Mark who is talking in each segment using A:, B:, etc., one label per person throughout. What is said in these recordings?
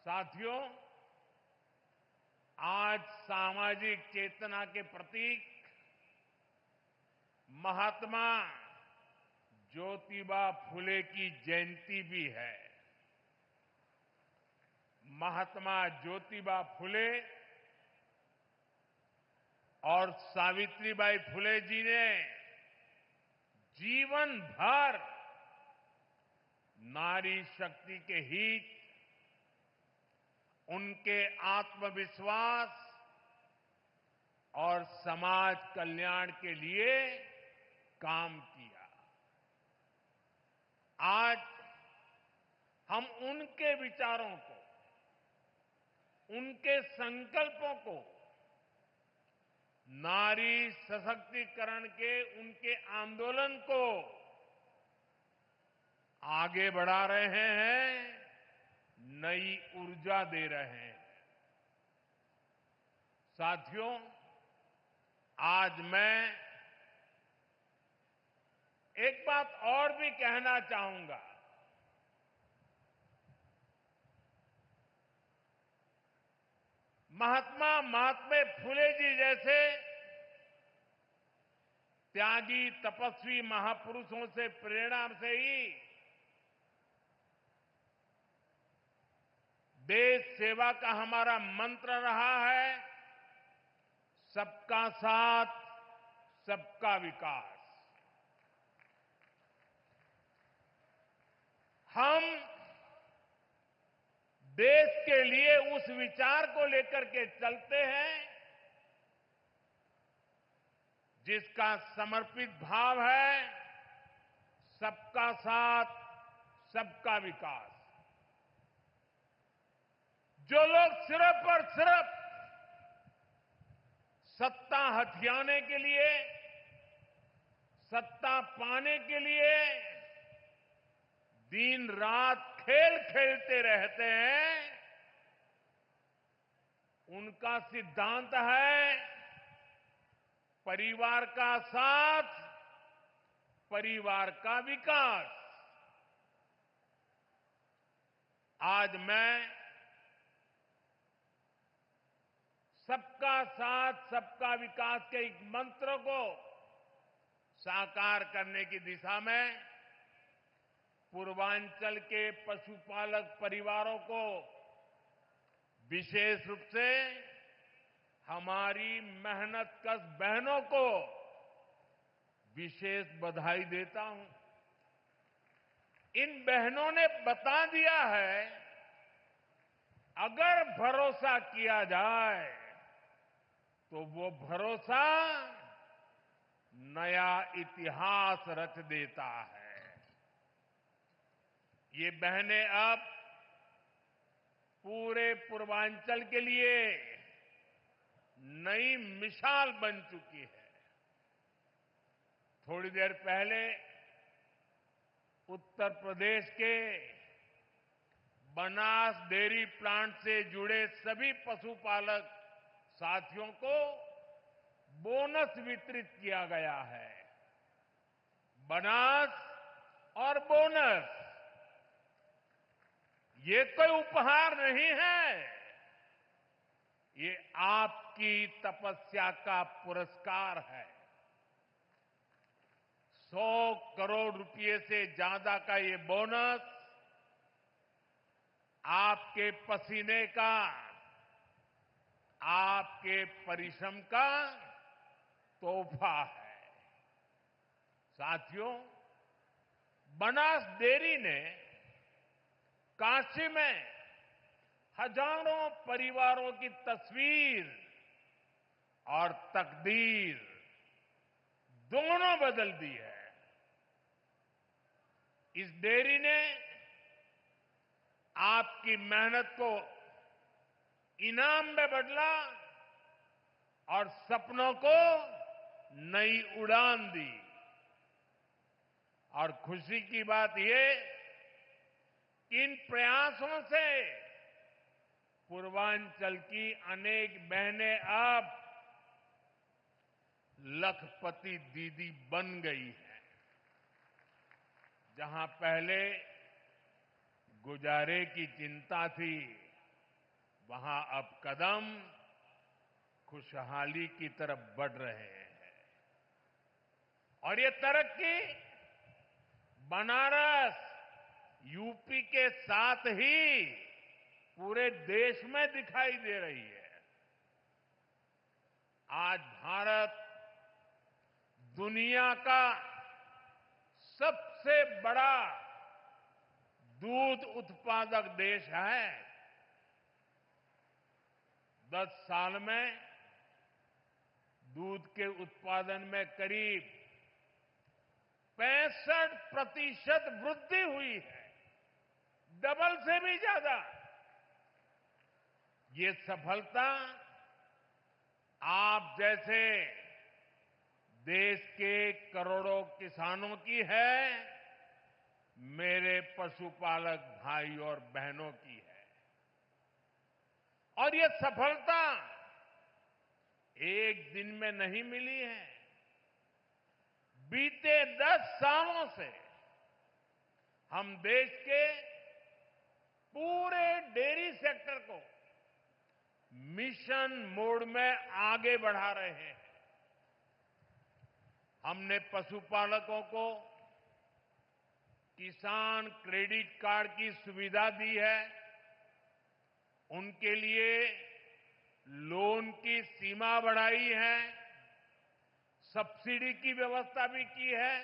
A: साथियों, आज सामाजिक चेतना के प्रतीक महात्मा ज्योतिबा फुले की जयंती भी है। महात्मा ज्योतिबा फुले और सावित्रीबाई फुले जी ने जीवन भर नारी शक्ति के हित, उनके आत्मविश्वास और समाज कल्याण के लिए काम किया। आज हम उनके विचारों को, उनके संकल्पों को नारी सशक्तिकरण के उनके आंदोलन को आगे बढ़ा रहे हैं, नई ऊर्जा दे रहे हैं। साथियों, आज मैं एक बात और भी कहना चाहूंगा। महात्मा फुले जी जैसे त्यागी तपस्वी महापुरुषों से प्रेरणा से ही देश सेवा का हमारा मंत्र रहा है, सबका साथ, सबका विकास। हम देश के लिए उस विचार को लेकर के चलते हैं जिसका समर्पित भाव है सबका साथ, सबका विकास। जो लोग सिर्फ और सिर्फ सत्ता हथियाने के लिए, सत्ता पाने के लिए दिन रात खेल खेलते रहते हैं, उनका सिद्धांत है परिवार का साथ, परिवार का विकास। आज मैं सबका साथ, सबका विकास के एक मंत्र को साकार करने की दिशा में पूर्वांचल के पशुपालक परिवारों को, विशेष रूप से हमारी मेहनतकश बहनों को विशेष बधाई देता हूं। इन बहनों ने बता दिया है, अगर भरोसा किया जाए तो वो भरोसा नया इतिहास रच देता है। ये बहनें अब पूरे पूर्वांचल के लिए नई मिसाल बन चुकी है। थोड़ी देर पहले उत्तर प्रदेश के बनास डेयरी प्लांट से जुड़े सभी पशुपालक साथियों को बोनस वितरित किया गया है। बनास और बोनस ये कोई उपहार नहीं है, ये आपकी तपस्या का पुरस्कार है। 100 करोड़ रुपए से ज्यादा का ये बोनस आपके पसीने का, आपके परिश्रम का तोहफा है। साथियों, बनास डेयरी ने काशी में हजारों परिवारों की तस्वीर और तकदीर दोनों बदल दी है। इस डेयरी ने आपकी मेहनत को इनाम में बदला और सपनों को नई उड़ान दी। और खुशी की बात यह कि इन प्रयासों से पूर्वांचल की अनेक बहनें अब लखपति दीदी बन गई हैं। जहां पहले गुजारे की चिंता थी, वहां अब कदम खुशहाली की तरफ बढ़ रहे हैं। और ये तरक्की बनारस, यूपी के साथ ही पूरे देश में दिखाई दे रही है। आज भारत दुनिया का सबसे बड़ा दूध उत्पादक देश है। 10 साल में दूध के उत्पादन में करीब 65% वृद्धि हुई है, डबल से भी ज्यादा। ये सफलता आप जैसे देश के करोड़ों किसानों की है, मेरे पशुपालक भाई और बहनों की है। और ये सफलता एक दिन में नहीं मिली है। बीते 10 सालों से हम देश के पूरे डेयरी सेक्टर को मिशन मोड में आगे बढ़ा रहे हैं। हमने पशुपालकों को किसान क्रेडिट कार्ड की सुविधा दी है। उनके लिए लोन की सीमा बढ़ाई है, सब्सिडी की व्यवस्था भी की है।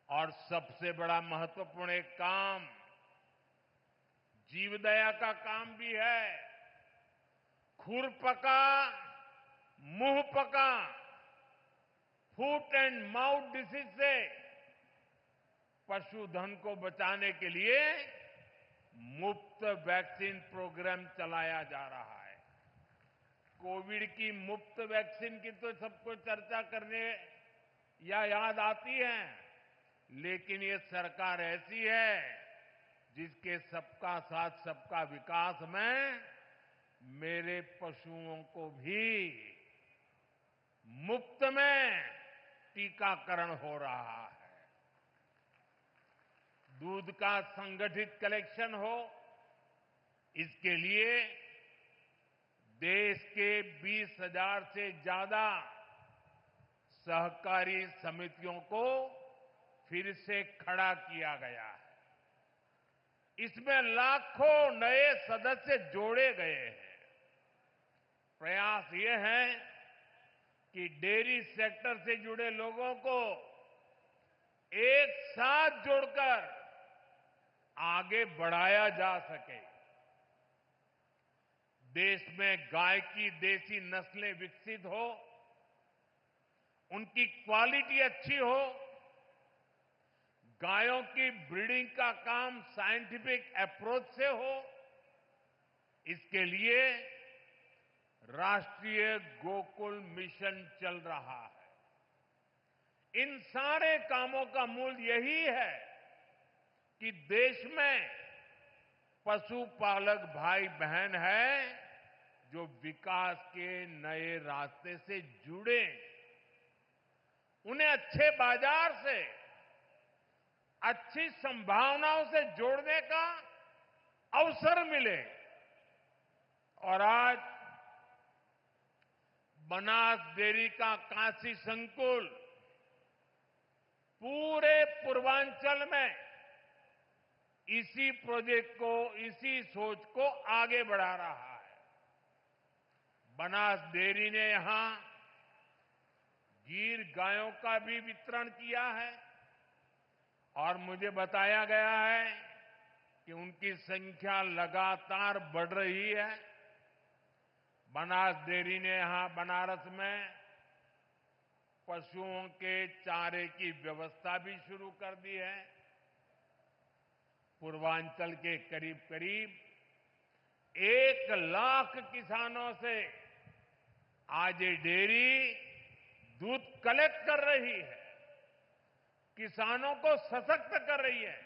A: और सबसे बड़ा महत्वपूर्ण एक काम जीवदया का काम भी है। खुरपका मुंहपका फुट एंड माउथ डिसीज से पशुधन को बचाने के लिए मुफ्त वैक्सीन प्रोग्राम चलाया जा रहा है। कोविड की मुफ्त वैक्सीन की तो सबको चर्चा करने या याद आती है, लेकिन ये सरकार ऐसी है जिसके सबका साथ सबका विकास में मेरे पशुओं को भी मुफ्त में टीकाकरण हो रहा है। दूध का संगठित कलेक्शन हो, इसके लिए देश के 20,000 से ज्यादा सहकारी समितियों को फिर से खड़ा किया गया है। इसमें लाखों नए सदस्य जोड़े गए हैं। प्रयास ये है कि डेयरी सेक्टर से जुड़े लोगों को एक साथ जोड़कर आगे बढ़ाया जा सके। देश में गाय की देसी नस्लें विकसित हो, उनकी क्वालिटी अच्छी हो, गायों की ब्रीडिंग का काम साइंटिफिक अप्रोच से हो, इसके लिए राष्ट्रीय गोकुल मिशन चल रहा है। इन सारे कामों का मूल यही है कि देश में पशुपालक भाई बहन है जो विकास के नए रास्ते से जुड़े, उन्हें अच्छे बाजार से, अच्छी संभावनाओं से जोड़ने का अवसर मिले। और आज बनास डेयरी का काशी संकुल पूरे पूर्वांचल में इसी प्रोजेक्ट को, इसी सोच को आगे बढ़ा रहा है। बनास डेयरी ने यहां गीर गायों का भी वितरण किया है और मुझे बताया गया है कि उनकी संख्या लगातार बढ़ रही है। बनास डेयरी ने यहां बनारस में पशुओं के चारे की व्यवस्था भी शुरू कर दी है। पूर्वांचल के करीब करीब 1 लाख किसानों से आज ये डेयरी दूध कलेक्ट कर रही है, किसानों को सशक्त कर रही है।